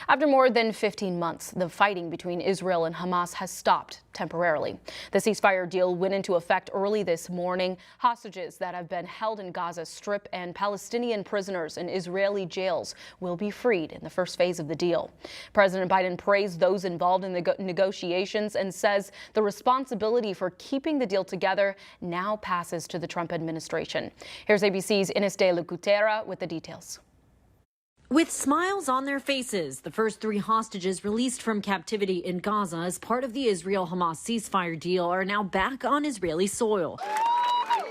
After more than 15 months, the fighting between Israel and Hamas has stopped temporarily. The ceasefire deal went into effect early this morning. Hostages that have been held in Gaza Strip and Palestinian prisoners in Israeli jails will be freed in the first phase of the deal. President Biden praised those involved in the negotiations and says the responsibility for keeping the deal together now passes to the Trump administration. Here's ABC's Ines de la Gutera with the details. With smiles on their faces, the first 3 hostages released from captivity in Gaza as part of the Israel-Hamas ceasefire deal are now back on Israeli soil.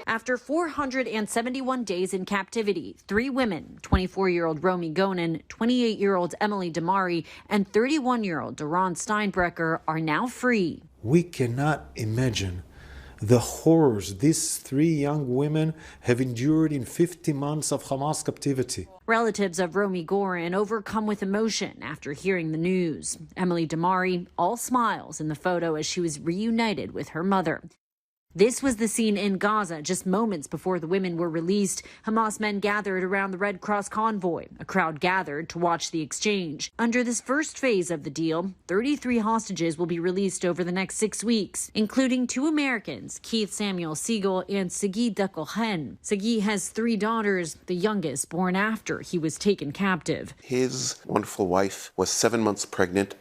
After 471 days in captivity, 3 women, 24-year-old Romy Gonen, 28-year-old Emily Damari, and 31-year-old Doron Steinbrecher are now free. We cannot imagine the horrors these 3 young women have endured in 50 months of Hamas captivity. Relatives of Romy Goren overcome with emotion after hearing the news. Emily Damari, all smiles in the photo as she was reunited with her mother. This was the scene in Gaza just moments before the women were released. Hamas men gathered around the Red Cross convoy. A crowd gathered to watch the exchange. Under this first phase of the deal, 33 hostages will be released over the next 6 weeks, including 2 Americans, Keith Samuel Siegel and Sagi Dekohen. Sagi has 3 daughters, the youngest born after he was taken captive. His wonderful wife was 7 months pregnant,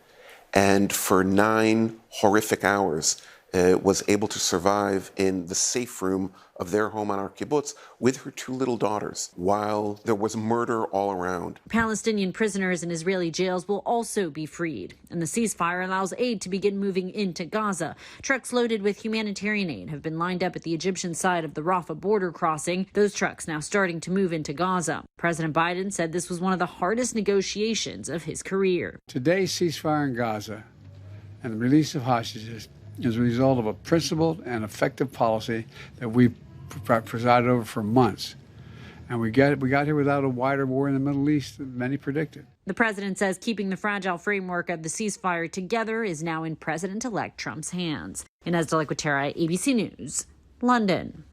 and for 9 horrific hours, was able to survive in the safe room of their home on our kibbutz with her 2 little daughters, while there was murder all around. Palestinian prisoners in Israeli jails will also be freed, and the ceasefire allows aid to begin moving into Gaza. Trucks loaded with humanitarian aid have been lined up at the Egyptian side of the Rafah border crossing, those trucks now starting to move into Gaza. President Biden said this was one of the hardest negotiations of his career. Today's ceasefire in Gaza and the release of hostages is a result of a principled and effective policy that we presided over for months. And we got here without a wider war in the Middle East than many predicted. The president says keeping the fragile framework of the ceasefire together is now in President-elect Trump's hands. Ines de la Gutera, ABC News, London.